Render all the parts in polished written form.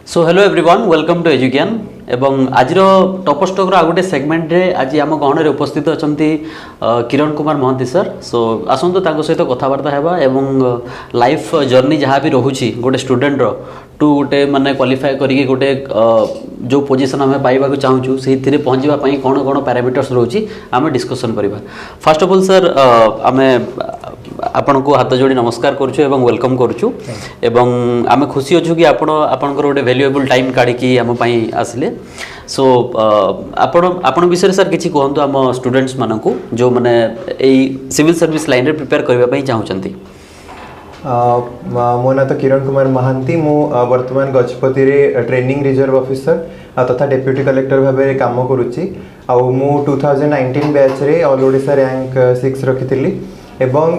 So hello everyone welcome to Educane एवं आज टॉपस्टॉक रो गोटे सेगमेंट रे आज आम गहन रे उपस्थित अछंती किरण कुमार महांती सर। सो आसंतु ताको सहित कथबार्ता हेबा एवं लाइफ जर्नी जहाँ भी रहुची गोटे स्टूडेंट रो टू गोटे माने क्वालिफाई करिके गोटे जो पोजीशन आम पाइबा चाहूँ से पहुँचवा कौन कौन पैरामीटर्स रोची आम डिस्कसन करवा। फर्स्ट ऑफ ऑल सर आम आपण को हाथ जोड़ी नमस्कार करुछु एवं वेलकम करुछु एवं आम खुशी अच्छु कि आपणकर गोटे वैल्यूएबल टाइम काढ़ी आम आसिले। सो आपण विषय सर किसी कहतु आम स्टूडेंट्स मानक जो माने सिविल सर्विस लाइन रे प्रिपेयर करबा चाहूँगी। मो ना तो किरण कुमार महांती मु वर्तमान गजपति रे ट्रेनिंग रिजर्व ऑफिसर तथा डेप्यूटी कलेक्टर भाव काम करुच्ची। मु 2019 बैच रे ऑल ओडिशा रैंक 6 रखी एवं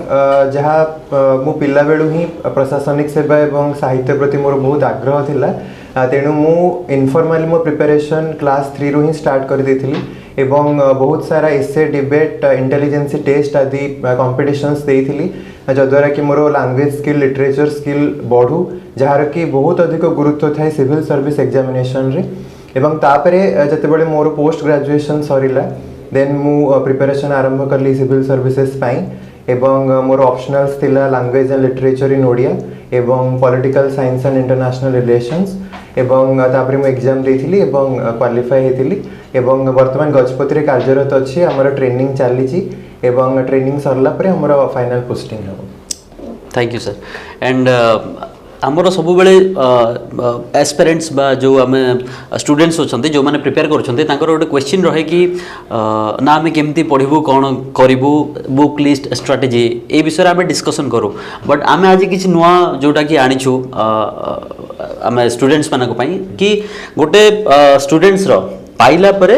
जहाँ मु पिला बेलू ही प्रशासनिक सेवा एवं साहित्य प्रति मोर बहुत आग्रह थिला तेणु मु इनफॉर्मली मो प्रिपरेशन क्लास 3 रु ही स्टार्ट कर देथिली एवं बहुत सारा एसे डिबेट इंटेलिजेंसी टेस्ट आदि कॉम्पिटिशन्स देइथिली जद्वारा कि मोर लैंग्वेज स्किल लिटरेचर स्किल बढ़ू जार कि बहुत अधिक गुरुत्व थाए सिविल सर्विस एग्जामिनेशन रे। एवं तापरे जते बड़े मोर पोस्ट ग्रेजुएशन सरीला देन मु प्रिपरेशन आरंभ करली सिविल सर्विसेज पाई एवं मोर ऑप्शनल्स थिला language and literature in Odia एवं political science and international relations एवं तापरे मु एग्जाम देथिली एवं क्वालिफाई हेतिली एवं वर्तमान गजपति रे कार्यरत अछि। हमर ट्रेनिंग चलीची एवं ट्रेनिंग सरला परे हमर फाइनल पोस्टिंग हो। Thank you sir. एंड आमर सब बेले एस्पिरेंट्स बा जो आम स्टूडेंट्स अच्छा जो मैंने प्रिपेयर कर गोटे क्वेश्चन रहे कि ना आम केमती पढ़ू कौन करूँ बुक लिस्ट स्ट्राटेजी ये विषय आम डिस्कसन करूँ बट आम आज किसी नुआ जोटा कि आनीचु आम स्टूडेंट्स मानक पई कि गोटे स्टूडेंट्स पाइला परे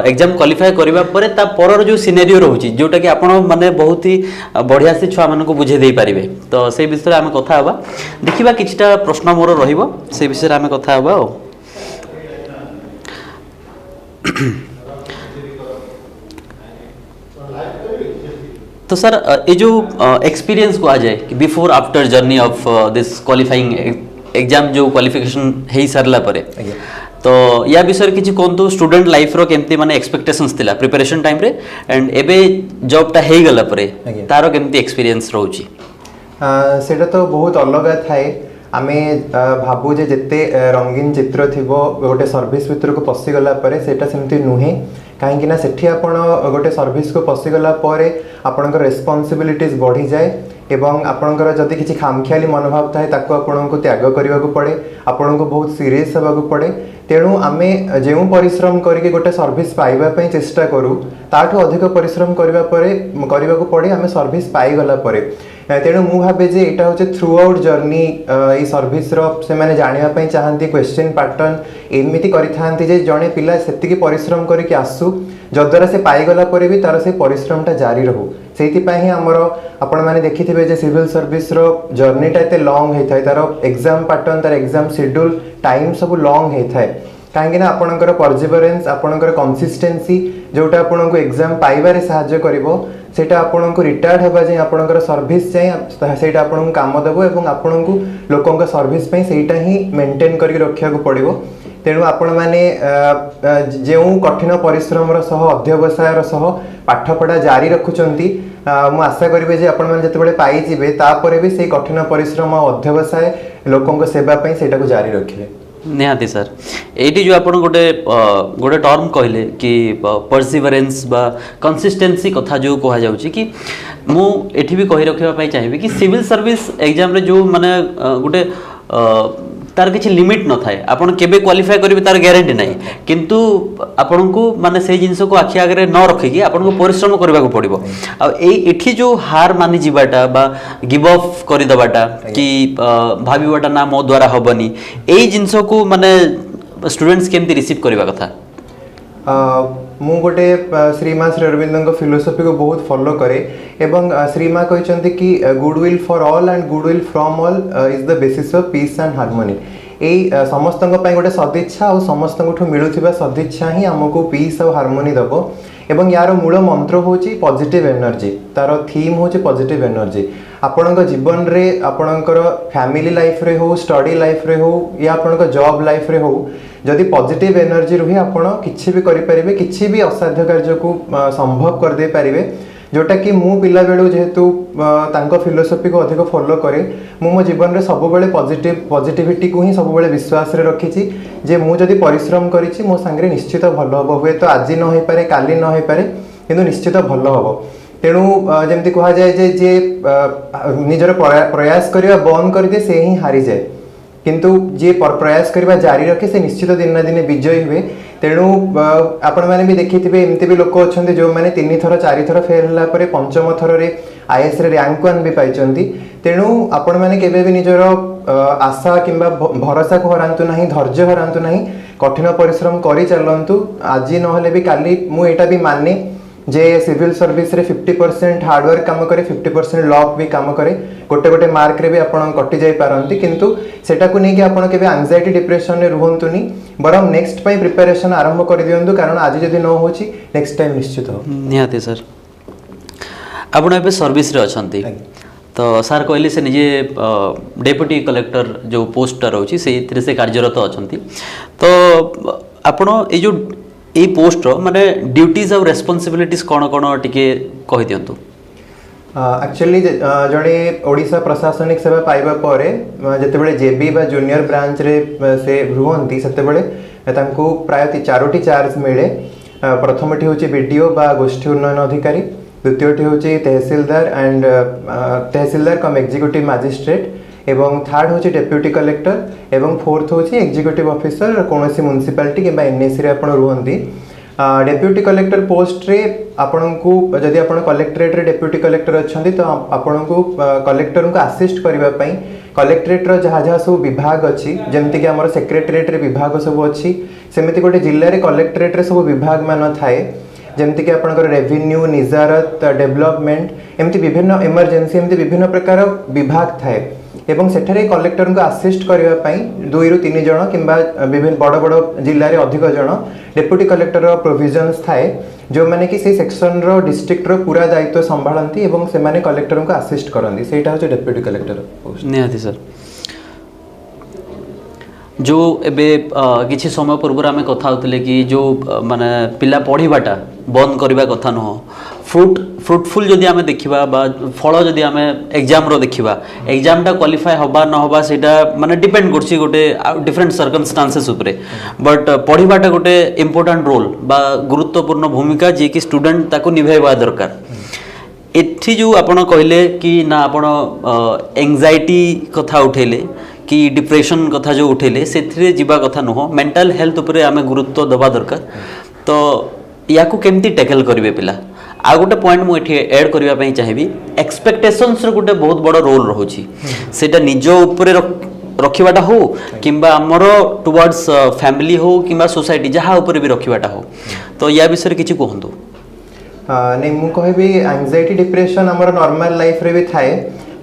एग्जाम क्वालिफाई करबा परे ता परर जो सिनेरियो रहउची जोटा कि आपण माने बहुत ही बढ़िया से छुआ मानक बुझे दे पारिबे तो से विषय आम कथा हबा देखिबा किछटा प्रश्न मोर रहिबो से विषय आम कथा हबा। तो सर ये जो एक्सपीरियंस को आ जाए कि before after journey of this qualifying exam जो क्वालिफिकेशन हे सरला परे तो या विषय किसी कहतु स्टूडेंट लाइफ रो केमती माने एक्सपेक्टेशंस थिला प्रिपरेशन टाइम रे एंड एबे जॉब टा हे गला परे तारो केमती एक्सपीरियंस रहउची। सेटा तो बहुत अलग थाए आमे भाबू जे जते रंगीन चित्र थिबो गोटे सर्विस भितर को पसी गला परे सेटा सेमती नुहे कहीं ना सेठी आपण गोटे सर्विस को पसी गला परे आपनकर रेस्पोंसिबिलिटीज बढ़ी जाए एवं आपणकर जदि किसी खामखियाली मनोभाव थाए ताको आपनको त्याग करने को पड़े आपनको बहुत सीरीयस होगा पड़े तेणु आमे जो परिश्रम करके गोटे सर्विस पाइबा पई चेष्टा करूँ ताठू अधिक परिश्रम करने पड़े आमे सर्विस पाइगला परे तेणु मु भावे जे एटा होचे थ्रू आउट जर्नी ई सर्विस रो से माने जानिबा पई चाहंती क्वेश्चन पैटर्न एमिति करिथांती जे जणे पिला सेतिकी परिश्रम करके आसु जद्वारा से पाइगला परे भी तार से परिश्रमटा जारी रहू से आमर आपण मैंने देखिथे जे सिविल सर्विस रो जर्नीटा एते लॉन्ग होता है तार एग्जाम पैटर्न तार एग्जाम शेड्यूल टाइम सब लॉन्ग होता है कहीं आपणकर परजिवरेंस आपणकर कंसिस्टेंसी जोटा आपको एग्जाम पाइबारे साहाय्य करिवो सेटा आपको रिटायर्ड होगा जाए आपणकर सर्विस जाए सेटा आपको काम देव एवं आपको लोकों सर्विस सेटा ही मेंटेन करके रखा पड़ो तेणु आपण मैंने जो कठिन परिश्रम सह अध्यवसायर सह पाठपढ़ा जारी रखुचंती मु आशा करिबे जे आपण माने जते पाइबे तापर भी से कठिन परिश्रम अध्यवसाय लोकों सेवा पई सेटा को जारी रखिबे निहाती सर। एटी जो आप गोटे गोटे टर्म कहले कि परसिवरेंस बा कंसिस्टेंसी कथा जो कहा जाउची कि मु एठी भी कहि रखिबा चाहिए कि सिविल सर्विस एग्जाम रे जो माने गोटे तार किसी लिमिट न थाए आपन केबे क्वालिफाई करिवे तार ग्यारंटी नहीं किंतु आपन को माने से जिंस को आखि आगे न रखिकी आपन को परिश्रम करबा को पड़िबो आ एठी जो हार मानि जीवाटा बा गिव अप करि दबाटा कि भाबीबाटा ना मो द्वारा हबनी एई जिंस को माने स्टूडेंट्स केमती रिसीव करबा कथा। मु गोटे श्रीमा श्री अरविंद फिलोसफी को बहुत फॉलो करे एवं श्रीमा कहते कि goodwill for all and goodwill from all is the basis of peace and harmony यही समस्त गोटे सदिच्छा और समस्त मिलूवा सदिच्छा ही आमको पीस और हार्मोनी दब एवं यार मूल मंत्र हूँ पॉजिटिव एनर्जी तार थीम हूँ पॉजिटिव एनर्जी ଆପଣଙ୍କ ଜୀବନରେ ଆପଣଙ୍କର ଫ୍ୟାମିଲି ଲାଇଫରେ ହଉ ଷ୍ଟଡି ଲାଇଫରେ ହଉ या ଆପଣଙ୍କ ଜବ୍ ଲାଇଫରେ ହଉ ଯଦି ପଜିଟିଭ ଏନର୍ଜି ରୁହେ ଆପଣ କିଛି ବି କରିପାରିବେ କିଛି ବି ଅସାଧ୍ୟ କାର୍ଯ୍ୟକୁ ସମ୍ଭବ କରିଦେଇ ପାରିବେ जोटा कि मु पिला बेलू जेहेतु तांको फिलोसफी को अधिक फॉलो करे मु मो जीवन रे सब बेले पॉजिटिविटी को ही सब बेले विश्वास रे रखी जे मु जदी परिश्रम करिछि मो संगे निश्चित भलो हबो हुए तो आज न होई पारे काली न होई पारे किंतु निश्चित भलो हबो तेणु जेमती कहा जाए जे निजर प्रयास करिया बंद कर दे से ही हारी जाए किंतु जे प्रयास करबा जारी रखे से निश्चित दिन ना दिन विजयी हुए तेणु आपण माने भी देखिथिबे एमती भी लोक अछंती जो माने 3 थर 4 थर फेल होला परे पंचम थर रे आईएएस रे रैंक 1 भी पाइचंती तेणु आपण माने केबे भी निजर आशा किंबा भरोसा को हरांतु नहीं धैर्य हरांतु नहीं कठिन परिश्रम करी चलंतु आज न होले भी काली मु एटा भी माने जे सिविल सर्विस रे 50% हार्डवर्क काम करे 50% लॉक भी काम करे गोटे गोटे मार्क रे भी आपण कटि जाई पारंती किंतु सेटा को नै कि आपण केबे एंजाइटी डिप्रेशन रे रहंतुनी बरम नेक्स्ट पई प्रिपरेशन आरंभ कर दियंतु कारण आज जदी न होची नेक्स्ट टाइम निश्चित हो निहाती सर आपण एबे सर्विस रे अछंती तो सर कहले से निजे डेप्यूटी कलेक्टर जो पोस्ट रहउची से कार्यरत अछंती तो आपण ए जो ए पोस्ट माने ड्यूटीज और रेस्पॉन्सिबिलिटीज कोन कोन टिके कहि दियंतु एक्चुअली जड़े ओडिशा प्रशासनिक सेवा पाइबा परे जते बेले जेबी बा जूनियर ब्रांच रे से रुहंती सेते बेले तांको प्राय 4टी चार्ज मिले प्रथमटी होची बीडीओ बा गोष्ठी उन्नयन अधिकारी द्वितीयटी होची tehsildar and tehsildar cum executive magistrate एवं थर्ड होची डेप्यूटी कलेक्टर एवं फोर्थ होची एग्जीक्यूटिव ऑफिसर कोनोसी म्युनिसिपालिटी किबा एनएसी रे आपण रुहंती डेप्यूटी कलेक्टर पोस्ट रे आपनको जदि आपण कलेक्टरेट रे डेप्यूटी कलेक्टर अछंती तो आपनको कलेक्टर को असिस्ट करबा पई कलेक्टरेट रो जहा जहा सब विभाग अछि जेमति कि हमर सेक्रेटरीट रे विभाग सब अछि सेमिति गोटे जिल्ला रे कलेक्टरेट रे सब विभाग मान थाए जेमति कि आपनकर रेवेन्यू निजारत डेवलपमेंट एमति विभिन्न इमरजेंसी एमति विभिन्न प्रकार विभाग थाए एवं सेठरे कलेक्टर को असिस्ट करबा पई 2 रु 3 जण किंबा विभिन्न बड़ बड़ जिल्ला रे अधिक जण डेप्यूटी कलेक्टर रो प्रोविजन्स थाए जो माने कि से सेक्शन रो डिस्ट्रिक्ट रो पूरा दायित्व संभालंती एवं से माने कलेक्टर को असिस्ट करंती सेटा हो डेप्यूटी कलेक्टर पोस्ट निहाती सर जो एबे किछि समय पूर्व आम कथा होतले कि जो माने पिला पढ़ीबाटा बंद करबा कथा न फ्रुटफुल जदि आमे देखिबा बा फल जदि आमे एग्जाम रो देखिबा एग्जाम टा क्वालिफाई होबा न होबा सेटा माने डिपेंड करछि गोटे डिफरेंट सर्कमस्टेंसेस उपरे बट पढ़ीबाटा गोटे इंपोर्टेंट रोल बा गुरुत्वपूर्ण भूमिका जे कि स्टूडेंट ताको निभाइबा दरकार एठी जो आपण कहले कि ना आपण एंजाइटी कथा उठेले कि डिप्रेशन कथा जो उठेले से जीवा कथा नुह मेंटल हेल्थ उपरे आमे गुरुत्व दबा दरकार तो या को केमती टैकल करिवे पिला आ गोटे पॉइंट मु एठी ऐड करिवा पई चाहिबी एक्सपेक्टेशंस रो गोटे बहुत बड़ रोल रहउची सेटा निजो उपरे रखिबाटा हो किंबा हमरो टुवर्ड्स फैमिली हो किंबा सोसाइटी जहा उपरे भी रखिबाटा हो तो या विषय किछि कहंतु नहीं मु कहबी एंजाइटी डिप्रेशन हमर नॉर्मल लाइफ रे भी थाए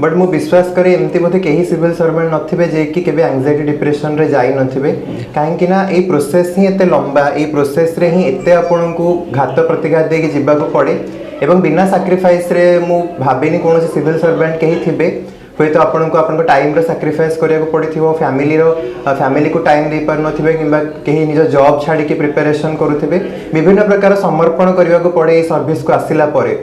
बट मु विश्वास करे एमती बोधे कहीं सिविल सर्वेंट नथिबे जे कि केबे एंजाइटी डिप्रेशन रे जाई नथिबे काहे कि ना ए प्रोसेस ही एते लंबा ए प्रोसेस रे ही एते आपन को घात प्रतिघात दे के जिबा को पड़े एवं बिना सैक्रिफाइस रे मु भाबेनी कोनोसी सिविल सर्वेंट कहीं थिबे हुए तो आपन को टाइम रो सैक्रिफाइस करिया को पड़िथिबो फैमिली को टाइम दे पार नथिबे किबा कहीं निज जॉब छाडी के प्रिपरेशन करूथिबे विभिन्न प्रकार समर्पण करिया को पड़े ए सर्विस को आसिला परे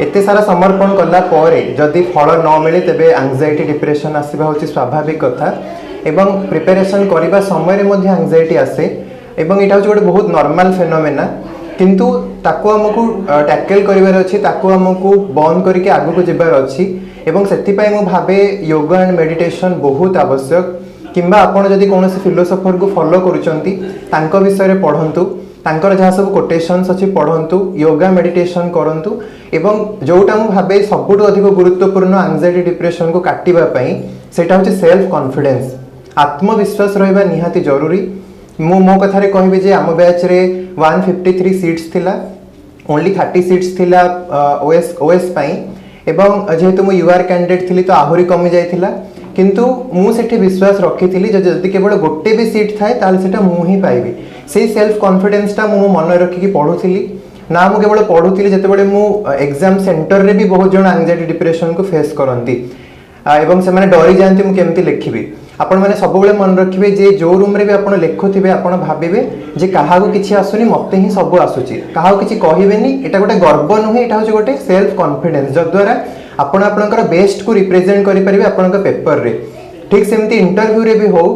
एते सारा समर्पण कला परे जदि फल न मिले तेबे एंजाइटी डिप्रेशन आसीबा होची स्वाभाविक कथा एवं प्रिपरेशन करिबा समय रे मध्ये एंजाइटी आसे एवं एटा होची गोटे बहुत नॉर्मल फेनोमेना किंतु ताको हमकु टैकल करिवार अछि ताको हमकु बंद करके आगु को जिबार अछि एवं सेति पय मु भाबे योगा एंड मेडिटेशन बहुत आवश्यक किंबा आपण जदि कोनोसी फिलोसोफर को फॉलो करूचंती तांको विषय रे पढंतु तांकर जहाँ सब कोटेशंस अच्छी पढ़ंतु योगा मेडिटेशन करंतु एवं जोटा मु भाबे सबुठ अधिक गुरुत्वपूर्ण एंजाइटी डिप्रेशन को काटिबा पई सेटा होची सेल्फ कॉन्फिडेंस आत्मविश्वास रहबा निहाती जरूरी मो कथा रे कहबी जे आम बैच रे 153 सीट्स थिला ओनली 30 सीट्स थिला ओएस पई एवं जेहेतु मु यूआर कैंडिडेट थिली तो आहुरी कमी जायथिला किंतु मु सेठी विश्वास रखिथिली जदि केवल गोटे भी सीट थाए ताल सेटा मु ही पाइबी से सेल्फ कॉन्फिडेंस टा मु मन रखी की पढुथिली ना मु केवल पढ़ुଥିଲି ଯେତେବେଳେ ମୁଁ एग्जाम सेंटर रे भी बहुत जन एंजाइटी डिप्रेशन को फेस करंती एवं से माने डरी जानती मु केमती लिखिबी आपण माने सब बेले मन रखिबे जे जो रूम रे भी आपण लेखुथिबे आपण भाबिबे जे काहा को किछि आसुनी मते ही सब आसुची काहा को किछि कहिबेनी एटा गोटे गर्व नुहे एटा होचे गोटे सेल्फ कॉन्फिडेंस जो द्वारा आपण आपनकर बेस्ट को रिप्रेजेंट करि परिबे आपनकर पेपर रे ठीक सेमती इंटरव्यू रे भी हो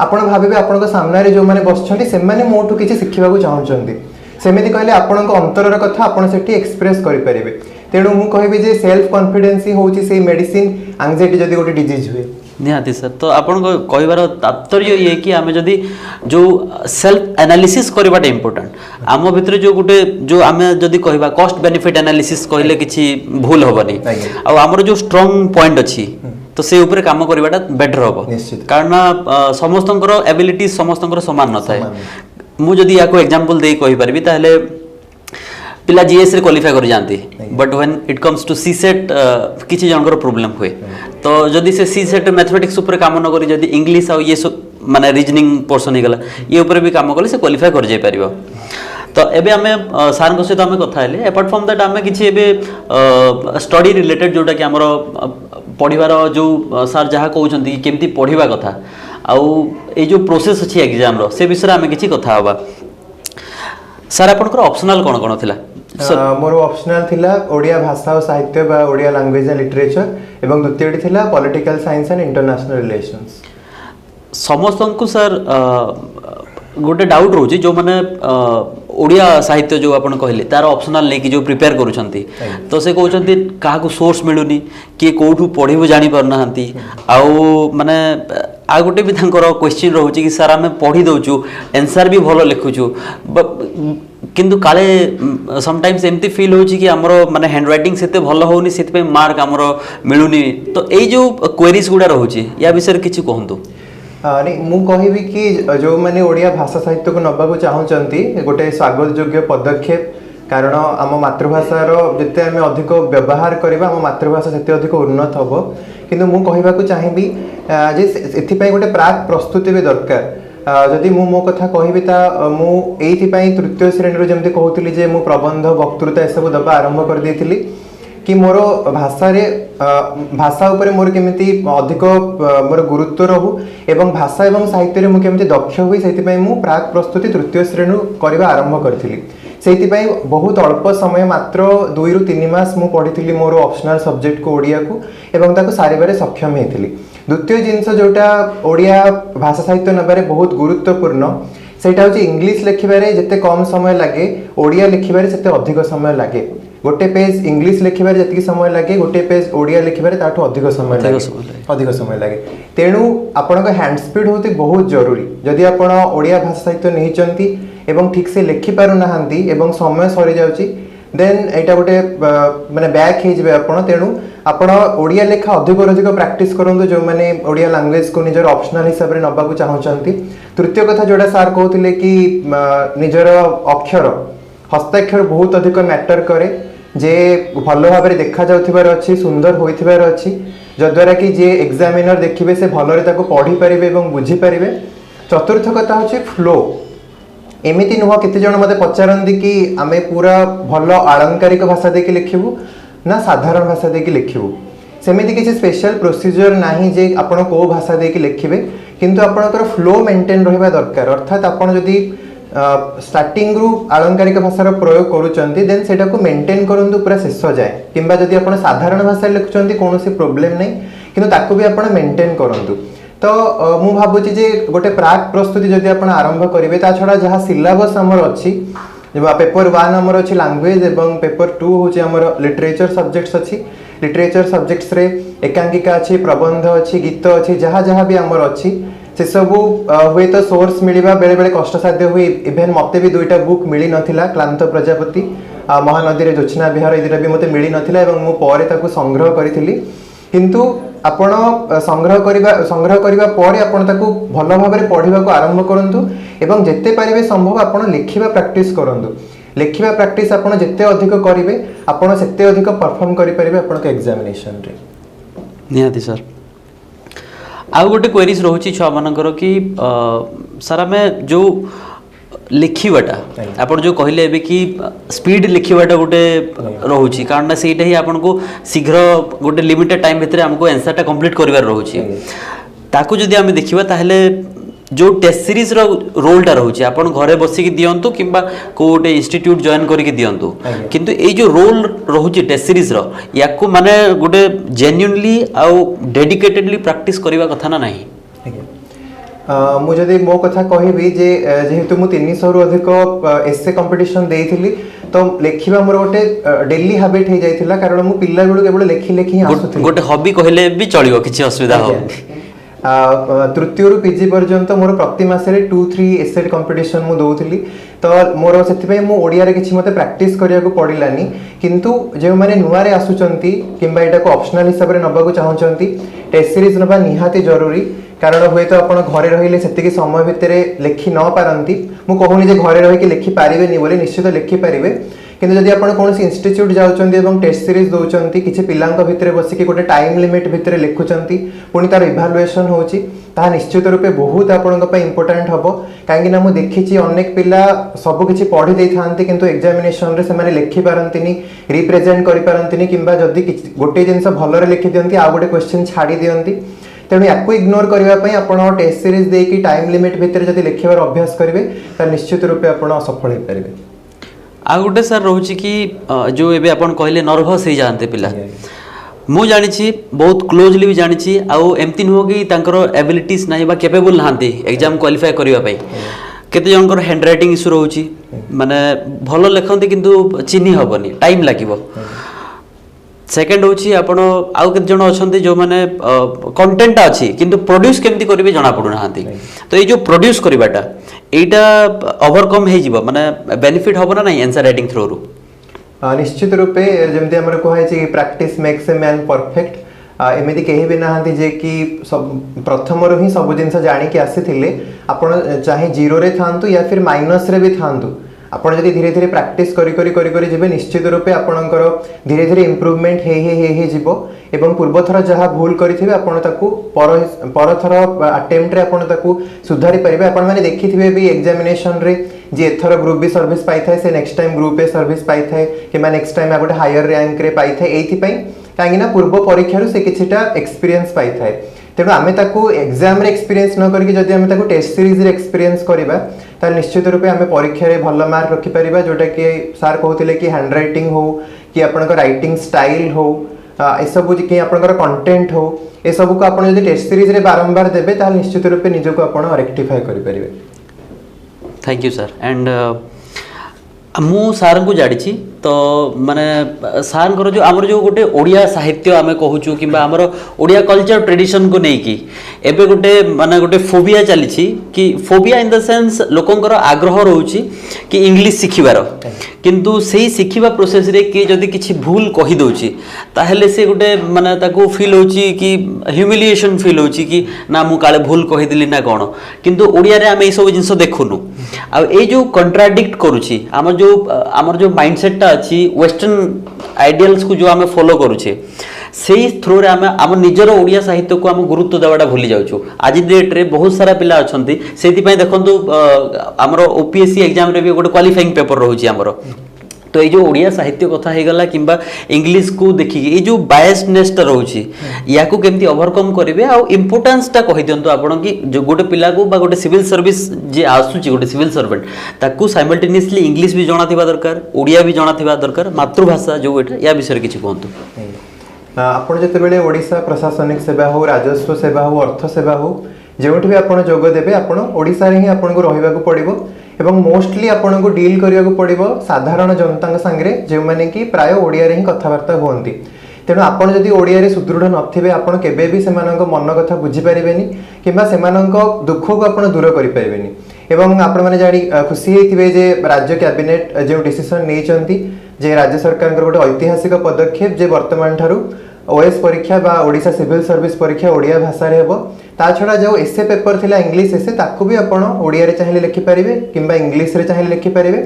आपण भाबिबे आपनकर सामने रे जो माने बसछंती से माने मोठु किछि सिखिबा को चाहउछंती सेमिति कहले आपनकर अंतरर कथा आपण सेठी एक्सप्रेस करि परिबे तेणु मु कहबी जे सेल्फ कॉन्फिडेंस ही होची से मेडिसिन एंजाइटी जदी गोटे डिजीज हुए निहाती सर तो आपण कहबार तात्पर्य ये कि आमे जदी जो सेल्फ एनालिसिस करबाटा इंपोर्टेंट आम भितर जो गोटे जो आमे जदी कहबा कॉस्ट बेनिफिट एनालिसिस कहले किछि भूल होबनी आ हमर जो स्ट्रांग पॉइंट अछि तो से ऊपर काम करबाटा बेटर होबो कारण समस्तंकर एबिलिटी समस्तंकर समान न थाए मु जदी याको एग्जांपल देई कहि परबी ताहले पिला जीएस रे क्वालिफाई कर जानती but when it comes to CSAT किछि जनकर प्रॉब्लम हुए तो जदी से सी सेट मैथमेटिक्स ऊपर काम न करी जदी इंग्लिश आ ये माने रीजनिंग पोर्शन ही गला ये ऊपर भी काम करले से क्वालिफाई कर जाय परिबो तो एबे हमें सार को सहित हमें कथा हेले अपार्ट फ्रॉम दैट हमें किछि एबे स्टडी रिलेटेड जोटा कि हमर पढिबार जो सार जहा कहउछंती केमती पढिबा कथा आउ ए जो प्रोसेस अछि एग्जाम रो से विषय हमें किछि कथा होबा सार आपनकर ऑप्शनल कोन थिला मोर ऑप्शनल थिला ओडिया भाषा और साहित्य बा ओडिया लैंग्वेज एंड लिटरेचर एवं द्वितीयटी थिला political science and international relations समस्त को सर गोटे डाउट रोची जो माने ओडिया साहित्य जो आपण कहले तार ऑप्शनल लेकी जो प्रिपेयर करूछंती तो से कहउछंती काहा को सोर्स मिलुनी कि कोठू पढिबो जानि परनाहंती आउ माने आ गोटे भी तांकर क्वेश्चन रहउची कि सर हमें पढी दउचू आंसर भी भलो लिखुचू किंतु काले समटाइम्स एमती फील होची कि हमरो माने हैंडराइटिंग सेते भलो होनी सेते पे मार्क हमरो मिलुनी तो एई जो क्वेरीज गुडा रहउची या विषय किछि कहंतु नहीं मु कहबी कि जो माने ओडिया भाषा साहित्य को नबाको चाहउचंती गोटे स्वागत योग्य पदक्षेप कारण आम मातृभाषार जिते आम अधिक व्यवहार करबा आम मातृभाषा सेते अधिक उन्नत हबो किंतु मु कहबाको चाहिबी जे एथिपई गोटे प्राक प्रस्तुति भी दरकार जदि मु मो कथा कहबी ता मु एथि पई तृतीय श्रेणी रो जेमते कहउतली जे मु प्रबंध वक्तृता ए सब दबा आरंभ कर देथिली कि मोर भाषा रे भाषा ऊपर मोर केमिति अधिक मोर गुरुत्व रहू एवं भाषा एवं साहित्य रे मु केमिति दक्ष होई सेति पई मु प्राक प्रस्तुति तृतीय श्रेणी करबा आरंभ करथिली सेति पई बहुत अल्प समय मात्र 2 रु 3 मास मु पढिथिली मोर ऑप्शनल सब्जेक्ट को ओडिया को एवं ताको सारिबारे सक्षम हेथिली द्वितीय जिंस जोटा ओडिया भाषा साहित्य नबारे बहुत गुरुत्वपूर्ण सेटा होची इंग्लिश लिखिबारे जते कम समय लागे ओडिया लिखिबारे सेते अधिक समय लागे गोटे पेज इंग्लिश लिखिबारे जति समय लागे गोटे पेज ओडिया लिखिबारे ताठो अधिक समय लागे तेणु आपण को हैंड स्पीड होती बहुत जरूरी जदि आपण ओडिया भाषा साहित्य नहीं एवं ठीक से लिखि पारु नाहंती एवं समय सरी जाउची देन एटा गोटे माने बैक हे जबे आपण तेणु आपण ओडिया लेखा अधिक प्रैक्टिस करंतु जो माने ओडिया लैंग्वेज को निजर ऑप्शनल हिसाब रे नबाकू चाहउचंती तृतीय कथा जोडा सार कहउतिले कि निजर अक्षर हस्ताक्षर बहुत अधिक मैटर करे जे भलो भाबरे देखा जाउथिबार अछि सुंदर होइथिबार अछि जद्वारा कि जे एग्जामिनर देखिबे से भलरे ताको पढी परिबे एवं बुझी परिबे चतुर्थ कथा होछि फ्लो एमिति नुह केते जण मते पचारंदी कि आमे पूरा भलो अलंकारिक भाषा देके लिखिबु ना साधारण भाषा देके लिखिबु सेमिति किछि स्पेशल प्रोसीजर नाही जे आपण को भाषा देके लिखिबे किंतु आपणकर फ्लो मेंटेन रहबा दरकार अर्थात आपण जदी स्टार्टिंग रु अलंकारिक भाषार प्रयोग करूचंती देन सेटा को मेंटेन करंतु पूरा शेष जाए किंबा जदी आपण साधारण भाषा लिखुचंती कोनोसी प्रॉब्लम नै किंतु ताको भी आपण मेंटेन करंतु तो मु भाबुची जे गोटे प्राक प्रस्तुति जदी आपण आरंभ करिवे ता छडा जहा सिलेबस हमर अछि जेबा पेपर 1 हमर अछि लैंग्वेज एवं पेपर 2 होची हमर लिटरेचर सब्जेक्ट्स अछि लिटरेचर सब्जेक्ट्स रे एकांकिका अछि प्रबंध अछि गीत अछि जहा जहा भी हमर अछि से सब हुए तो सोर्स मिलिबा बेले बेले कष्ट साध्य हुई इवेन मते भी दुईटा बुक मिली नथिला क्लांत प्रजापति महानदी रे जोचना विहार इदिरा भी मते मिली नथिला एवं मु परे ताको संग्रह करिथिली किंतु आपण संग्रह करिबा परे आपण ताको भलो भाबरे पढिबा को आरंभ करंतु एवं जेते परिबे संभव आपण लिखिबा प्रैक्टिस करंतु लिखिबा प्रैक्टिस आपण जेते अधिक करिवे आपण सेते अधिक परफॉर्म करि परिबे आपण के एग्जामिनेशन रे निहाती सर आउ गोटे क्वेरीज रोची छुआ मानकर कि सर आम जो लिखिबाटा आपण जो कहले एबे कि स्पीड लिखिबाटा गोटे रहउची कारण सेटा ही आपण को शीघ्र गोटे लिमिटेड टाइम भितर हमको आंसरटा कंप्लीट करिवार रहउची ताकू जदि आमे देखिबा ताहले जो टेस्ट सीरीज रो रोलटा रहउची आपण घरे बसी कि दियंतु किंबा कोटे इंस्टीट्यूट जॉइन करि कि दियंतु किंतु ए जो रोल रहउची टेस्ट सीरीज रो याकू माने गोटे जेन्युइनली आ डेडिकेटेडली प्रैक्टिस करिवा कथा ना नाही मु जदि मो कथा कहबी जे जेहेतु मु 300 रु अधिक एसए कंपटीशन देइथिली तो लेखिबा मोर गोटे डेली हैबिट हे जाइथिला कारण मु पिल्ला बेलु केवल लेखि लेखि आसुथिली गोटे हॉबी कहले भी चलियो किछि असुविधा हो तृतीय रु पीजी पर्यंत मोर प्रति मासरे 2-3 एसए कंपटीशन मु दउथिली तो मोर सेति मु ओडिया रे किछि मते प्रैक्टिस करिया को पडिलानी किंतु जे माने नुवा रे आसुचंती किंबा एटा को ऑप्शनल हिसाब रे नबा को चाहउचंती टेस्ट सीरीज नबा निहाती जरूरी कारण हुए तो आपण घरे रहिले सेतिकी समय भितरे लेखि न पारंती मु कहूनी जे घरे रहि के लेखि पारिबेनी बोली निश्चित लेखि पारिबे किंतु जदि आपण कोनसी इंस्टीट्यूट जाउचंती एवं टेस्ट सीरीज दोचंती किछि पिलांक भितरे बसी के गोटे टाइम लिमिट भितरे लेखुचंती पुनी तार इवैल्यूएशन होची ता निश्चित रूपे बहुत आपण पय इंपोर्टेंट हबो काहेकि ना मु देखिछि अनेक पिला सब किछि पढि देई थांती किंतु एग्जामिनेशन रे से माने लेखि पारंतीनी रिप्रेजेंट करि पारंतीनी किंबा जदि गोटे जिंस भलो रे लेखि दियंती आ गोटे क्वेश्चन छाडी दियंती तेणु याकू इग्नोर करबा पय आपण टेस्ट सीरीज दे कि टाइम लिमिट भितर जदि लेखिबार अभ्यास करिवे त निश्चित रूपे आपण सफल हे परिबे आ गोटे सर रोची कि जो एबे आपण कहले नर्वस हे जानते पिला मु जानिछि बहुत क्लोजली भी जानिछि आउ एमति नो कि तांकर एबिलिटीज नाही बा कैपेबल नांती एग्जाम क्वालिफाई करिवा पय केते जनकर हैंड राइटिंग इशू रहउछि माने भलो लेखंती किंतु चिन्ही हबनी टाइम लागिवो सेकेंड होची आपण आउ केते जण अछंती जो माने कंटेंट अछि किंतु प्रोड्यूस केमति करबे जणा पडु नांती तो ए जो प्रोड्यूस करबाटा एटा ओवरकम हे जीवो माने बेनिफिट होबो ना नाही आंसर राइटिंग थ्रू रु निश्चित रूपे जेमति हमर कहै छै practice makes a man perfect एमिति केही भी नाहंती जे कि सब प्रथम रु ही सब जिंस जानि के आसीथिले आपण चाहे जीरो रे थांतु या फिर माइनस रे भी थांतु आपण जदि धीरे धीरे प्रैक्टिस करी करी करी करी जेबे निश्चित रूपे आपणकर धीरे धीरे इंप्रूवमेंट हे जीवो एवं पूर्वथर जहा भूल करिथिबे आपण ताकू परथर अटेम्प्ट रे आपण ताकू सुधारी परिबे आपण माने देखिथिबे भी एग्जामिनेशन रे जे एथर ग्रुप बी सर्विस पाई थाए से next time group A service पाई थाए कि नेक्स्ट टाइम आ गोटे हायर रैंक रे पाई थाए एथि पई काहेकि ना पूर्व परीक्षा रो से किछिटा एक्सपीरियंस पाई थाए तेणु आमे ताकू एग्जाम रे एक्सपीरियंस न करके जदि आमे ताकू टेस्ट सीरीज रे एक्सपीरियंस करिबा ता निश्चित रूपे आमे परीक्षा रे भलो मार्क रखि परिबा जोटा कि सर कहउतिले कि हैंड राइटिंग हो कि आपनकर राइटिंग स्टाइल हो ए सब कि आपनकर कंटेंट हो ए सब को आपण जदि टेस्ट सीरीज रे बारंबार देबे ता निश्चित रूपे निजो को आपण रेक्टिफाई करि परिबे थैंक यू सर एंड मु सार को जाड़ी तो माने सार जो आमर जो गोटे ओडिया साहित्य आमे कहूचु किंबा आमर ओडिया कल्चर ट्रेडिशन को नहीं कि एबे गोटे माने गोटे फोबिया चली कि फोबिया इन द सेंस लोकंकर आग्रह रहउची कि इंग्लिश सिखिबार किंतु सेही सिखिबा प्रोसेस रे कि जदी किछि भूल कहि दोची ताहेले से गोटे माने ताको फील होची कि ह्यूमिलिएशन फील होची कि ना मु काले भूल कहि दिली ना कोन किंतु ओडिया रे आमे ए सब जिंस देखुनु आ ए जो कंट्राडिक्ट करूची हमर जो माइंडसेट अच्छी वेस्टर्न आइडियल्स को जो आम फॉलो करुचे से थ्रू रे आम निजर ओडिया साहित्य को आम गुरुत्व देवाटा भूली जाऊँ आज डेट रे बहुत सारा पिला अच्छा से देखो आमर ओपीएससी एग्जाम रे भी गोटे क्वालिफाइंग पेपर रोचे आमर तो ये जो ओडिया साहित्य कथा हो गला किंबा इंग्लिश को देखिए ये जो बायसनेसटा रोचे या को केमती ओवरकम करेंगे आ इंपोर्टेंस टा कहि दियंतु आपण कि जो गोटे पिला को बा गोटे सिविल सर्विस जे आसुची गोटे सिविल सर्वेंट ताकू साइमल्टेनियसली इंग्लिश भी जाना थिबा दरकार ओडिया भी जाना थिबा दरकार मातृभाषा जो एटा या विषय किछि कहंतु आपण जते बेले ओडिसा प्रशासनिक सेवा हो राजस्व सेवा हो अर्थ सेवा हो जेउठी भी आपण जोग देबे आपण ओडिसा रे ही आपण को रहिबा को पड़िबो एवं मोस्टली आपण को डील करिया को पड़िबो साधारण जनता संगे जे माने कि प्राय ओडिया रे ही कथावार्ता होंती तेणु आपण जदि ओडिया रे सुदृढ़ नथिबे आपण केबे भी सेमानक मन कथा बुझी परिबेनी किबा सेमानक दुख को आपण दूर करि परिबेनी एवं आपण माने जाडी खुशी हेतिबे जे राज्य कैबिनेट जे डिसीजन नै चंती जे राज्य सरकार के गोटे ऐतिहासिक पदक्षेप जे वर्तमान ठारू ओएस परीक्षा बा ओडिशा सिविल सर्विस परीक्षा ओडिया भाषा रे हेबो ता छडा जो एसए पेपर थिला इंग्लिश एसए ताकू भी आपण ओडिया रे चाहिले लिखि परिबे किबा इंग्लिश रे चाहिले लिखि परिबे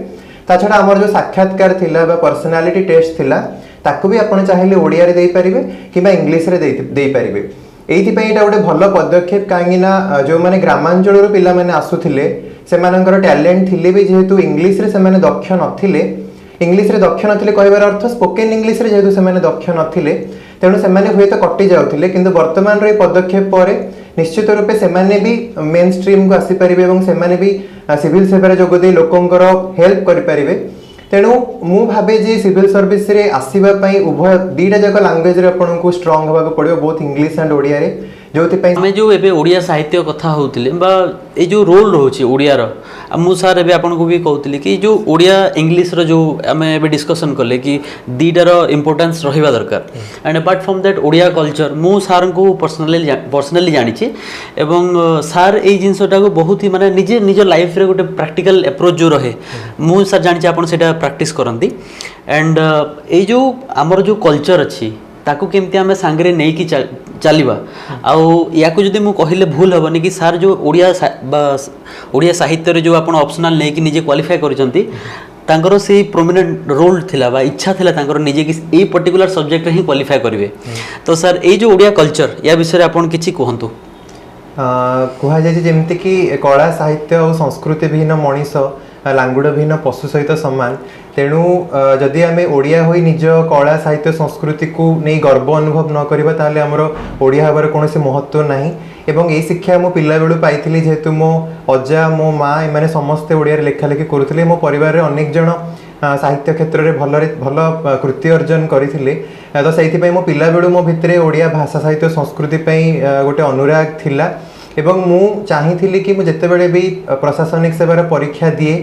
ता छडा हमर जो साक्षात्कार थिला बा पर्सनालिटी टेस्ट थिला ताकू भी आपण चाहिले ओडिया रे देई परिबे किबा इंग्लिश रे देई परिबे एइथिପାଇଁ एटा गोटे भल पदक्षेप कहीं जो मैंने ग्रामांचल पिला माने आसुथिले सेमानकर टैलेंट थिले भी जेहेतु इंग्लिश रे सेमाने दक्ष नथिले इंग्लिश रे दक्ष नथिले कहबार अर्थ स्पोकन इंग्लिश रे जेहेतु सेमाने दक्ष नथिले तेणु सेमाने हुए तो कटि जाउथिले किंतु वर्तमान रे पदक्षेप परे निश्चित रूपे सेमाने भी मेन स्ट्रीम को आसी परिबे एवं सेमाने भी सिविल सेवा जोग दे लोकंकर हेल्प करि परिबे तेणु मु भाबे जे सिविल सर्विस रे आसीबा पई उभय दीटा जाक लैंग्वेज रे आपन को स्ट्रांग होबा को पड़ियो बोथ इंग्लिश एंड ओडिया रे जोति पई आमे जो एबे ओडिया साहित्य कथा होउतिले बा ए जो रोल रहउची ओडिया रो मु सर एबे आपन को भी कहउतिले कि जो ओडिया इंग्लिश रो जो आमे एबे डिस्कशन करले कि दीटा रो इंपोर्टेंस रहिबा दरकार and apart from that Odia culture मु सर को पर्सनली जानि छी एवं सर ए जिंसटा को बहुत ही माने निजे निज लाइफ रे गोटे प्रैक्टिकल अप्रोच जो रहे मु सर जानि छी आपन सेटा प्रैक्टिस करंती एंड ए जो हमर जो कल्चर अछि ताकू केमती आमे सांगरे नै कि चलिबा आउ याकू जदि मु कहिले भूल हबनी कि सर जो ओडिया साहित्य रे जो आपण ऑप्शनल नै कि निजे क्वालिफाई करिसंती तांकर से प्रोमिनेंट रोल थिला बा इच्छा थिला तांकर निजे कि ए पर्टिकुलर सब्जेक्ट रे ही क्वालिफाई करिवे तो सर ए जो ओडिया कल्चर या विषय रे आपण किछि कहंतु कुहा जाय जेमति कि कला साहित्य और संस्कृति भिन्न मनीष लांगुड़ भिन्न पशु सहित समान तेणु जदि आमे ओडिया होई निज कला साहित्य संस्कृति को नहीं गर्व अनुभव न करिबा ताले हमर ओडिया हबार कोनोसी महत्व नाही एवं ए शिक्षा मो पिला बेलु पाइथिली जेहेतु मो अजा मो माँ एमाने समस्ते ओडिया रे लेखा लेखि करूथिले मो परिवार रे अनेक जण साहित्य क्षेत्र रे भल कृति अर्जन करथिले तो सेइथि पई मो पिला बेलु मो भितरे ओडिया भाषा साहित्य संस्कृति पई गोटे अनुराग थिला एवं मु चाहूली कि मुझे बेले भी प्रशासनिक सेवार परीक्षा दिए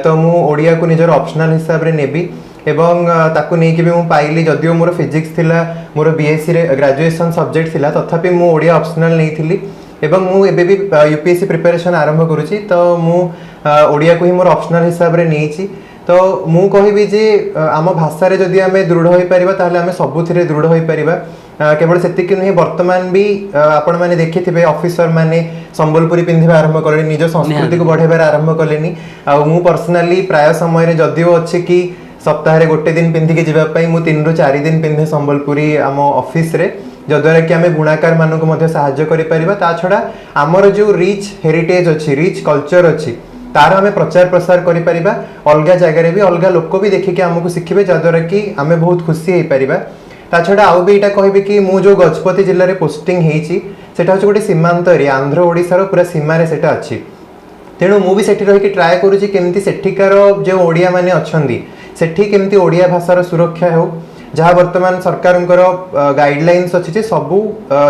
तो मु ओडिया को निजर ऑप्शनल हिसाब रे नेबी एवं ताकू नहीं कि भी मु पाइली जदियो मोर फिजिक्स थिला मोर बीएससी रे ग्रेजुएशन सब्जेक्ट थिला तथापि मु ओडिया ऑप्शनल नहीं थिली एवं मु एबे भी यूपीएससी प्रिपरेशन आरंभ करूची तो मु ओडिया को ही मोर ऑप्शनल हिसाब रे नेची तो मु कहबी जे आम भाषा रे जदि आमे दृढ़ होई परिबा ताहले आमे सबुथिरे दृढ़ होई परिबा केवल सेतिक नहीं वर्तमान भी आपण माने देखिथिबे ऑफिसर माने संबलपुरी पिंधिबा आरंभ करले निज संस्कृति को बढ़ेबार आरंभ करलेनी आ मु पर्सनली प्राय समय रे जदियो अछि कि सप्ताह रे गोटे दिन पिंधि के जिबा पई मु 3 रु 4 दिन पिंधे संबलपुरी आम ऑफिस रे जद्वारा कि आमे बुणाकार मानन को मध्ये सहाय्य करि परिबा ता छडा हमर जो रिच हेरिटेज अछि रिच कल्चर अछि तार आमे प्रचार प्रसार करि परिबा अलगा जगह रे भी अलगा लोक भी देखि के हमकु सिखिबे जद्वारा कि आमे बहुत खुशी हे परिबा ता छडा आउ भी एटा कहबे कि मु जो गजपति जिल्ला रे पोस्टिंग हेची सेटा होछ गोटे सीमांत एरिया आंध्र ओडिसा रो पूरा सीमा रे सेटा अछि तेणु मु भी सेठी रहि कि ट्राई करूची केमती सेठिकार जो ओडिया माने अछंदी सेठी केमती ओडिया भाषार सुरक्षा हो जहाँ वर्तमान सरकारଙ୍କର गाइडलाइंस अछि जे सबु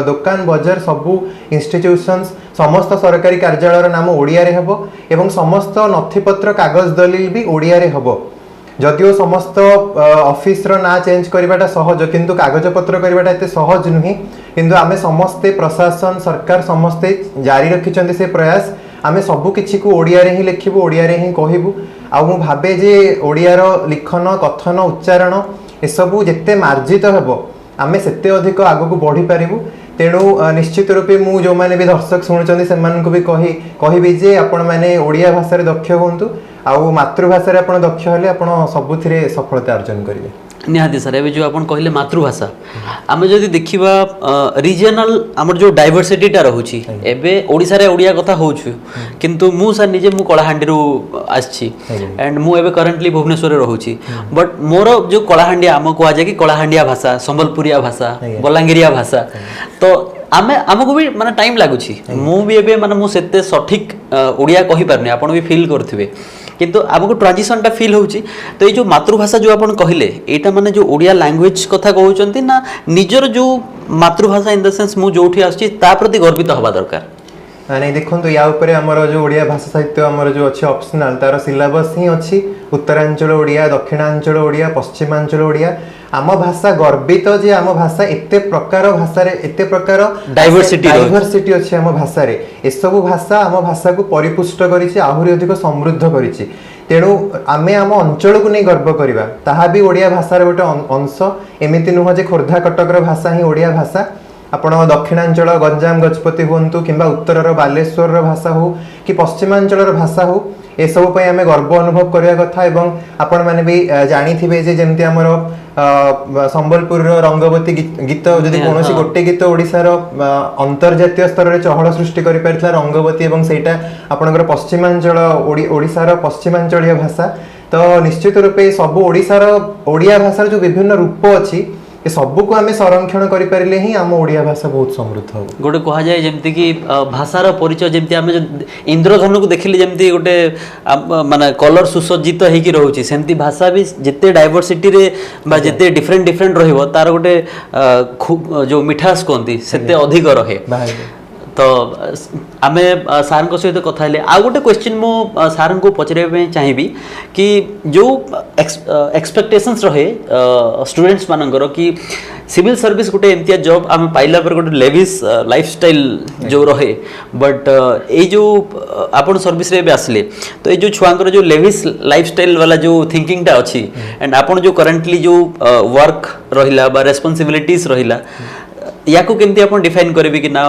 दुकान बाजार सबु इंस्टीट्यूशंस समस्त सरकारी कार्यालयर नाम ओडिया रे हबो एवं समस्त नथिपत्र कागज दलिल भी ओडिया रे हबो जदियो समस्त ऑफिस रो ना चेंज करबाटा सहज किंतु कागज पत्र करबाटा एते सहज नुही किंतु आमे समस्त प्रशासन सरकार समस्त जारी रखिचंदी से प्रयास आमे सबु किछि को ओडिया रे ही लिखिबु ओडिया रे ही कहिबु आ मु भाबे जे ओडिया रो लिखन कथन उच्चारण ए सबु जेते मार्जित हेबो आमे सेते अधिक आगो को बढ़ी पारिबु तेणु निश्चित रूपे मु जो माने भी दर्शक सुनचंदी सेमान को भी कहिबी जे आपण माने ओडिया भाषा रे दक्ष होंतु आ मातृभाषा रे आपण दक्ष हेले आपण सबुथिरे सफलता अर्जन करिवे निहाती सर एबे जो आपण कहले मातृभाषा आमे जदि देखिबा रीजनल हमर जो डाइवर्सिटीटा रहउची एबे ओडिसा रे ओडिया कथा होउछु किंतु मु सर निजे मु कलाहांडी रु आछि एंड मु एबे करंटली भुवनेश्वर रे रहउची बट मोर जो कलाहांडिया हम को आजे कि कलाहांडिया भाषा संबलपुरिया भाषा बलांगीरिया भाषा तो आमे हमको भी माने टाइम लागुची मु भी एबे माने मु सेते सठिक ओडिया कहि परने आपण भी फील करथिबे किंतु आपको ट्रांजिशन टा फील होउची तो ये जो मातृभाषा जो आपण कहिले एटा माने जो ओडिया लैंग्वेज कथा कहउचंती ना निजर जो मातृभाषा इन द सेंस मु जोठी आछि ता प्रति गर्वित हबा दरकार नहीं देखो या उपरे हमर जो ओडिया भाषा साहित्य हमर जो अछि ऑप्शनल तार सिलेबस ही अछि उत्तरांचल ओडिया दक्षिणांचल ओडिया पश्चिमांचल ओडिया आम भाषा गर्वित जे आम भाषा एते प्रकार भाषा रे एते प्रकार डाइवर्सिटी अछि आम भाषा रे ए सब भाषा आम भाषा को परिपुष्ट करिछि आहुरी अधिक समृद्ध करिछि तेणु आमे आम अंचल को नहीं गर्व करिबा ताहा भी ओडिया भाषा रे गोटे अंश एमिति नुह जे खोर्धा कटक रो भाषा ही ओडिया भाषा आपण दक्षिणांचल गंजाम गजपति हुंतु किंबा उत्तर बालेश्वर भाषा हो कि पश्चिमांचल भाषा हो ए सब पई हमें गर्व अनुभव करया कथा एवं आपण माने भी जानी थिबे जे जेमति हमरो संबलपुर रंगवती गीत जदि कोनोसी गोटे गीत ओडिसा रो अंतर्जातीय स्तर रे चहल सृष्टि करि परथला रंगवती एवं सेटा आपनकर पश्चिमांचल ओडिसा रो पश्चिमांचलीय भाषा तो निश्चित रूपे सब ओडिसा रो ओडिया भाषा जो विभिन्न रूप अछि ए सबु को हमें संरक्षण करि परिले ही हम ओडिया भाषा बहुत समृद्ध हो गोटे कहा जाए जमती कि भाषार परिचय जमती आम इंद्रधनु को देखिले जमती गोटे माने कलर सुसज्जित होइकी रहउची सेमती भाषा भी जिते डाइवर्सिटी रे बा जिते डिफरेंट डिफरेंट रहइबो तार गोटे जो मिठास कोंती सेते अधिक रहे तो आमे सार को सहित कथा हेले आ गोटे क्वेश्चन मो सार को पचरे में चाहिबी कि जो एक्सपेक्टेशंस रहे स्टूडेंट्स मानकर कि सिविल सर्विस गोटे एमतिया जॉब आम पाइला पर गोटे लेविस लाइफस्टाइल जो रहे बट ए जो आपण सर्विस रे भी आसले तो ये जो छुआंकर जो लेविस लाइफस्टाइल वाला जो थिंकिंग टा अछि एंड आपण जो करंटली जो वर्क रहिला बा रेस्पोंसिबिलिटीज रहिला या को केमती आपण डिफाइन करबी कि ना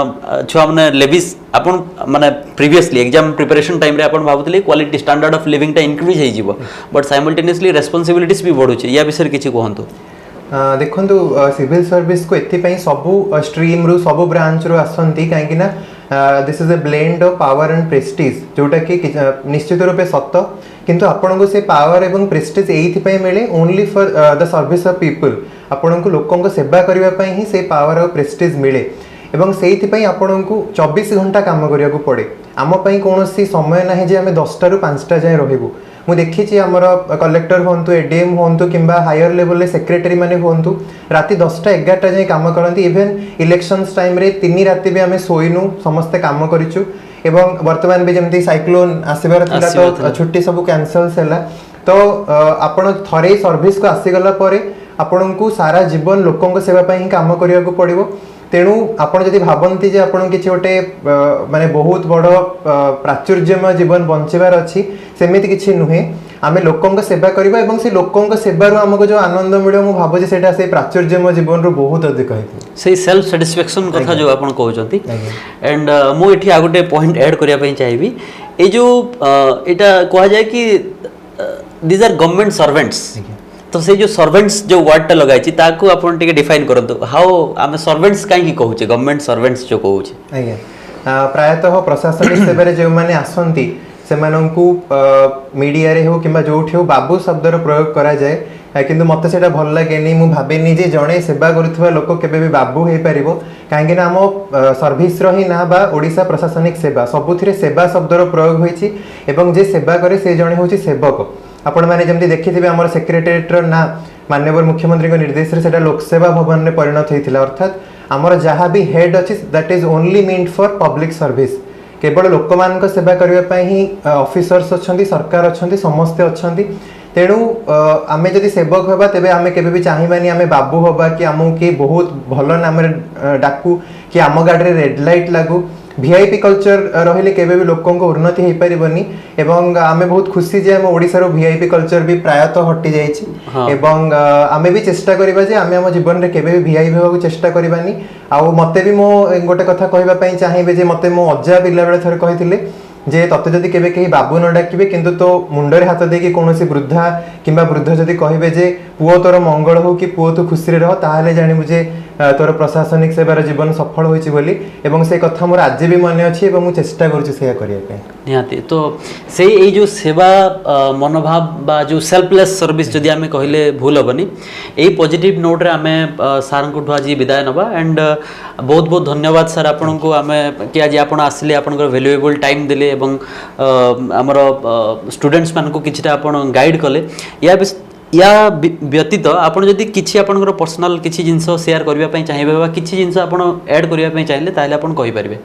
छुआ माने लेविस आपण माने प्रीवियसली एग्जाम प्रिपरेशन टाइम रे आपण भाबुतले क्वालिटी स्टैंडर्ड ऑफ लिविंग टा इंक्रीज हे जिवो बट साइमल्टेनियसली रेस्पोंसिबिलिटीज भी बढ़ुची या विषय किछि कहंतु देखंतु सिविल सर्विस को एथि सबु स्ट्रीम रु सबु ब्रांच रु आसंती काहेकि ना this is a blend of power and Prestige जोटा कि निश्चित रूपे सत्य किंतु आपन को से पावर एवं प्रेस्टीज एथि पई मिले only for the service of people आपन को लोकन को सेवा करबा पई ही से पावर और प्रेस्टीज मिले एवं सेथि पई आपन को 24 घंटा काम करिया को पड़े आम पई कोनोसी समय नाही जे हमें 10 टा रु 5 टा जाय रहइबो मु देखिछि हमर कलेक्टर होंतु एडीएम होंतु किंबा हायर लेवल रे सेक्रेटरी माने होंतु राती 10 टा 11 टा जाय काम करंती इवन इलेक्शंस टाइम रे 3 राती भी हमें सोइनु समस्त काम करिछु एवं वर्तमान भी जेमती साइक्लोन आसीबार थिला तो छुट्टी सब कैंसल सेला तो आपण थरे सर्विस को आसी गला परे आपण को सारा जीवन लोकन को सेवा पई ही काम करिया को पड़िबो तेणु आपण जदि भाबंती जे आपण किछि गोटे माने बहुत बड़ प्राचुर्यमय जीवन बंचिबार अछि सेमिति किछि नुहे आमे लोकन को सेवा करबा एवं से लोकन को सेवारो हमको जो आनंद मिलो मु भाबो जे सेटा से प्राचुर्यमय जीवन रो बहुत अधिक है से सेल्फ सैटिस्फैक्शन कथा जो आपण कहउचंती एंड मु एठी आ गोटे पॉइंट ऐड करिया पई चाहिबी ए जो एटा कहा जाय कि दीज आर गवर्नमेंट सर्वेंट्स तो से जो सर्वेंट्स जो वर्ड टा लगाई ताकू आपण टिके डिफाइन करंतु हाउ आमे सर्वेंट्स काहे की कहूचे गवर्नमेंट सर्वेंट्स जो कहूचे आज्ञा प्रायतः प्रशासनिक सेवा रे जो माने आसंती सेमानंकु मीडिया रे हो किबा जोठी हो बाबू शब्दर प्रयोग करा जाए किंतु मते सेटा भल लागेनी मु भाबेनी जे जणे सेवा करूथबा लोक केबे भी बाबू हे परिबो काहेकि ना हम सर्विस रही ना बा ओडिसा प्रशासनिक सेवा सबुथिरे सेवा शब्दर प्रयोग होईची एवं जे सेवा करे से जणे होची सेवक आपण माने जेमति देखिथिबे हमर सेक्रेटरीट ना माननीय मुख्यमंत्री को निर्देश रे सेटा लोकसेवा भवन रे परिणत हेतिला अर्थात हमर जहा भी हेड अछि that is only meant for public service केवल लोकमान को सेवा करबा पई ही ऑफिसर्स अछंती सरकार अछंती समस्त अछंती तेणु आमे जदि सेवक होबा तेबे आमे केबे भी चाहिबानी आमे बाबू होबा कि हमु के बहुत भलो नाम रे डाकू कि आम गाड़ी रे रेड लाइट लागू वीआईपी कल्चर रहिले केबे भी लोकन को उन्नति हे परिबनी एवं आमे बहुत खुशी जे हम ओडिसा रो वीआईपी कल्चर भी प्रायतः हटि जाईछि एवं आमे भी चेष्टा करिबा जे आमे हम जीवन रे केबे भी वीआईपी होबा चेष्टा करिबानी आ मते भी मो गोटे कथा कहबा पई चाहिबे जे मते मो अज्जा पिला बेले थरे कहिथिले जे तते जदि केबे केही बाबू न डाकिबे किंतु तो मुंडरे हाथ देकी कोनोसी वृद्धा किंबा वृद्ध जदि कहिबे जे पुओ तोर मंगल हो कि पुओ तो खुशी रे रह ताहाले जानि बुझे तोर प्रशासनिक सेवार जीवन सफल होईछि बोली एवं से कथा मोर आज भी मन अछि एवं मु चेष्टा करूछि सेया करिया पे निहाती तो से ए जो सेवा मनोभाव बा जो सेल्फलेस सर्विस जदि आमे कहिले भूल हबनी ए पॉजिटिव नोट रे आमे सार को आज विदाय नबा एंड बहुत बहुत धन्यवाद सर आपन को आमे कि आज आपन आसले आपन वैल्यूएबल टाइम दिले एवं हमर स्टूडेंट्स मान को किछटा आपन गाइड कले या व्यतीत आपन जदि किछि आपनकर पर्सनल किछि जिंस शेयर करबा पई चाहिबे बा किछि जिंस आपन ऐड करबा पई चाहिले ताले आपन कहि परिबे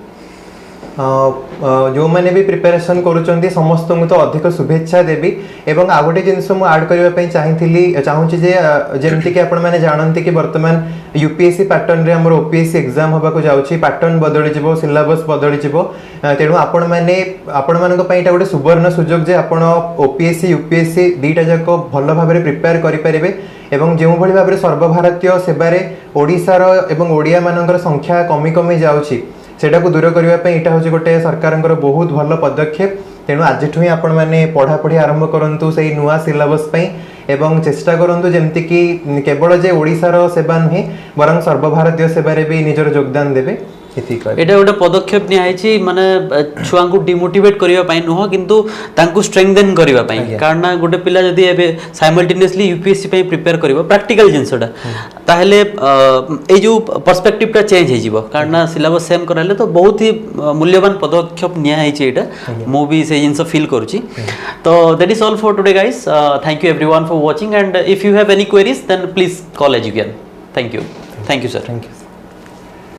जो मैंने भी प्रिपरेशन करूचंती समस्त को तो अधिक शुभेच्छा देबी एवं आ गोटे जिंस मु ऐड करबा पई चाहूची जे जेमति कि आपण माने जानंती कि वर्तमान यूपीएससी पैटर्न रे हमर ओपीएससी एग्जाम होबा को जाउची पैटर्न बदली जिवो सिलेबस बदली जिवो तेणु आपण मानक पई एटा गोटे सुवर्ण सुजोग जे आपण ओपीएससी यूपीएससी दीटा जाक भल भाबरे प्रिपेयर करि परिबे एवं जेउ भली भाबरे सर्वभारतीय सेवा रे ओडिसा रो एवं ओडिया मानकर संख्या कमी कमी जाउची सेटा को दूर करबा पई एटा होची गोटे सरकारंकर बहुत भल पदक्षेप तेणु आजिठु ही आपण माने पढ़ापढ़ी आरंभ करंतु सेई नुआ सिलेबस पई एवं चेष्टा करंतु जेमति कि केवल जे ओडिसार सेवा नुहे बरं सर्वभारतीय सेवारे भी निजर योगदान देबे एटा गोटे पदक्षेप नियाइछि माने छुआ को डिमोटिवेट करिवा पई नुह किंतु तांको स्ट्रेंथन करिवा पई कारण गोटे पिला जदी एबे साइमल्टेनियसली यूपीएससी पई प्रिपेयर करिवो प्रैक्टिकल जिंसटा ताहले ए जो पर्सपेक्टिव टा चेंज हे जिवो कारण सिलेबस सेम कराले तो बहुत ही मूल्यवान पदक्षेप नियाइछि एटा मो भी से जिंस फील करूछि तो that is all for today guys thank you everyone for watching and if you have any queries then please call Educane thank you sir thank you